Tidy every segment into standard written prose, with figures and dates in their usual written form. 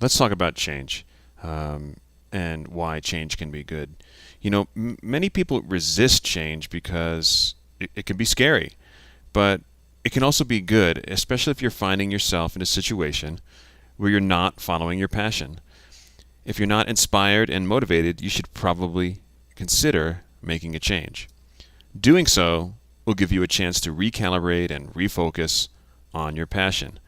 let's talk about change and why change can be good. Many people resist change because it can be scary, but it can also be good, especially if you're finding yourself in a situation where you're not following your passion. If you're not inspired and motivated, you should probably consider making a change. Doing so will give you a chance to recalibrate and refocus on your passion.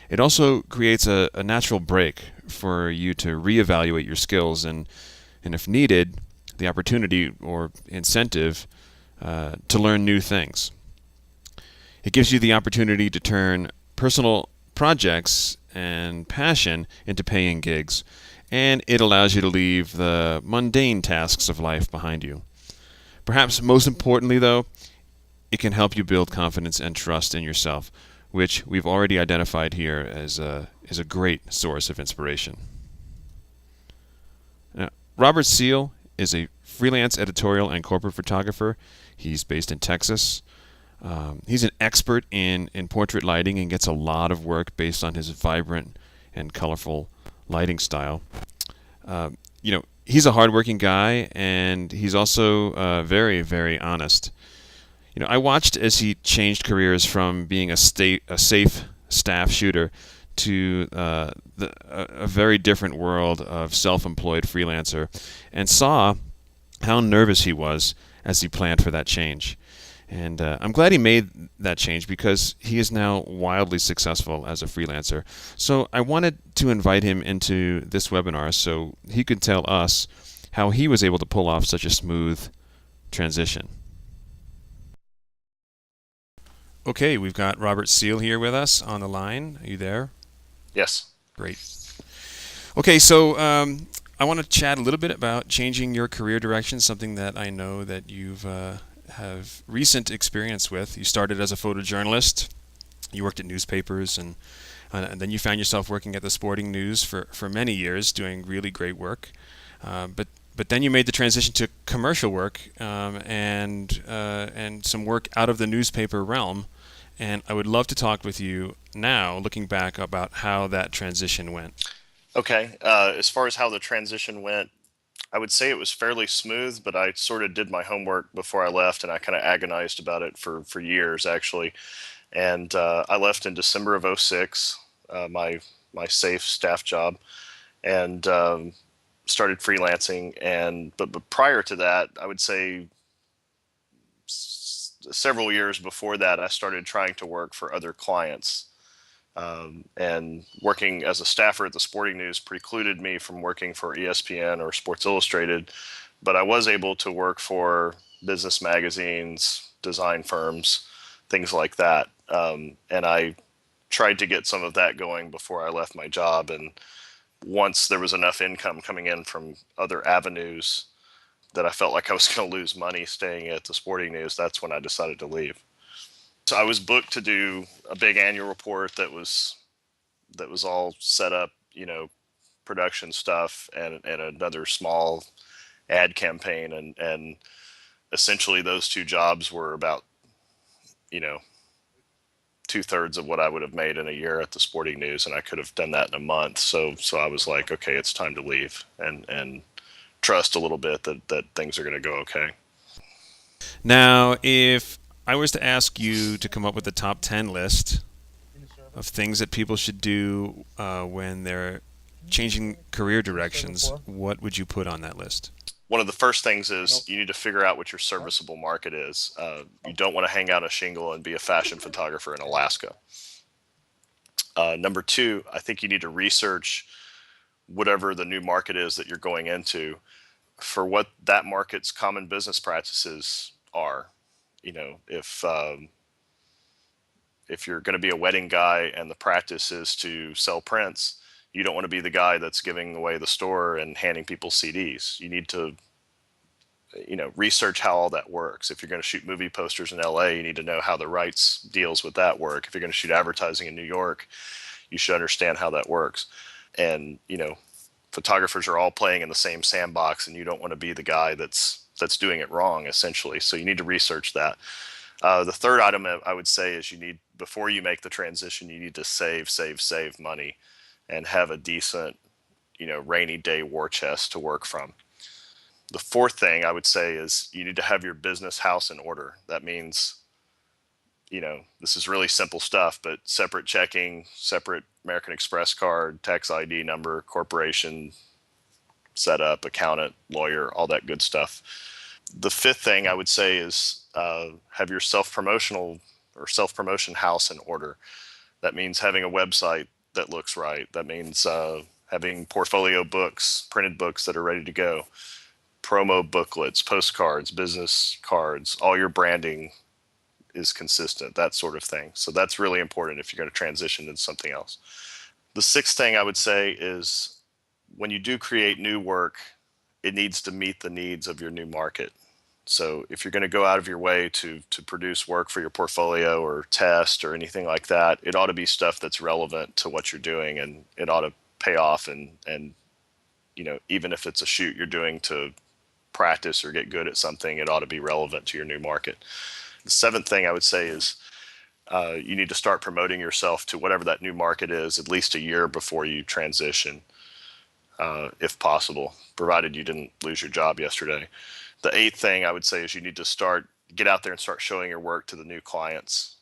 It also creates a natural break for you to reevaluate your skills and if needed, the opportunity or incentive to learn new things. It gives you the opportunity to turn personal projects and passion into paying gigs, and it allows you to leave the mundane tasks of life behind you. Perhaps most importantly, though, it can help you build confidence and trust in yourself, which we've already identified here as a great source of inspiration. Now, Robert Seale is a freelance editorial and corporate photographer. He's based in Texas. He's an expert in portrait lighting and gets a lot of work based on his vibrant and colorful lighting style. He's a hardworking guy, and he's also very, very honest. I watched as he changed careers from being a safe staff shooter to a very different world of self-employed freelancer, and saw how nervous he was as he planned for that change. And I'm glad he made that change because he is now wildly successful as a freelancer. So I wanted to invite him into this webinar so he could tell us how he was able to pull off such a smooth transition. Okay, we've got Robert Seale here with us on the line. Are you there? Yes. Great. Okay, so I want to chat a little bit about changing your career direction, something that I know that you've have recent experience with. You started as a photojournalist. You worked at newspapers, and then you found yourself working at the Sporting News for many years, doing really great work. But then you made the transition to commercial work and some work out of the newspaper realm. And I would love to talk with you now, looking back, about how that transition went. Okay. As far as how the transition went, I would say it was fairly smooth, but I sort of did my homework before I left, and I kind of agonized about it for years, actually. And I left in December of '06, my safe staff job, and started freelancing. But prior to that, I would say several years before that, I started trying to work for other clients. And working as a staffer at the Sporting News precluded me from working for ESPN or Sports Illustrated, but I was able to work for business magazines, design firms, things like that. And I tried to get some of that going before I left my job. And once there was enough income coming in from other avenues that I felt like I was going to lose money staying at the Sporting News, that's when I decided to leave. So I was booked to do a big annual report that was all set up, production stuff and another small ad campaign, and essentially those two jobs were about, you know, 2/3 of what I would have made in a year at the Sporting News, and I could have done that in a month. So I was like, okay, it's time to leave and trust a little bit that things are going to go okay. Now, if I was to ask you to come up with a top 10 list of things that people should do when they're changing career directions, what would you put on that list? One of the first things is you need to figure out what your serviceable market is. You don't want to hang out a shingle and be a fashion photographer in Alaska. Number two, I think you need to research whatever the new market is that you're going into for what that market's common business practices are. If you're going to be a wedding guy and the practice is to sell prints, you don't want to be the guy that's giving away the store and handing people CDs. You need to, research how all that works. If you're going to shoot movie posters in LA, you need to know how the rights deals with that work. If you're going to shoot advertising in New York, you should understand how that works. And, photographers are all playing in the same sandbox, and you don't want to be the guy that's doing it wrong, essentially. So you need to research that. The third item I would say is before you make the transition, you need to save money and have a decent rainy day war chest to work from. The fourth thing I would say is you need to have your business house in order. That means, this is really simple stuff, but separate checking, separate American Express card, tax ID number, corporation setup, accountant, lawyer, all that good stuff. The fifth thing I would say is have your self promotion house in order. That means having a website that looks right. That means having portfolio books, printed books that are ready to go, promo booklets, postcards, business cards, all your branding is consistent, that sort of thing. So that's really important if you're going to transition into something else. The sixth thing I would say is when you do create new work, it needs to meet the needs of your new market. So if you're going to go out of your way to produce work for your portfolio or test or anything like that, it ought to be stuff that's relevant to what you're doing, and it ought to pay off. And even if it's a shoot you're doing to practice or get good at something, it ought to be relevant to your new market. The seventh thing I would say is you need to start promoting yourself to whatever that new market is at least a year before you transition, if possible, provided you didn't lose your job yesterday. The eighth thing I would say is you need to get out there and start showing your work to the new clients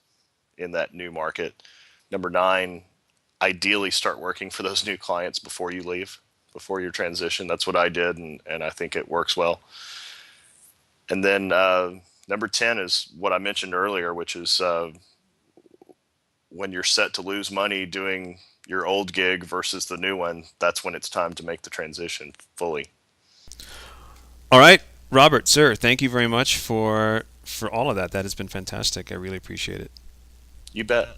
in that new market. Number nine, ideally start working for those new clients before you leave, before your transition. That's what I did, and I think it works well. And then number 10 is what I mentioned earlier, which is when you're set to lose money doing your old gig versus the new one, that's when it's time to make the transition fully. All right, Robert, sir, thank you very much for all of that. That has been fantastic. I really appreciate it. You bet.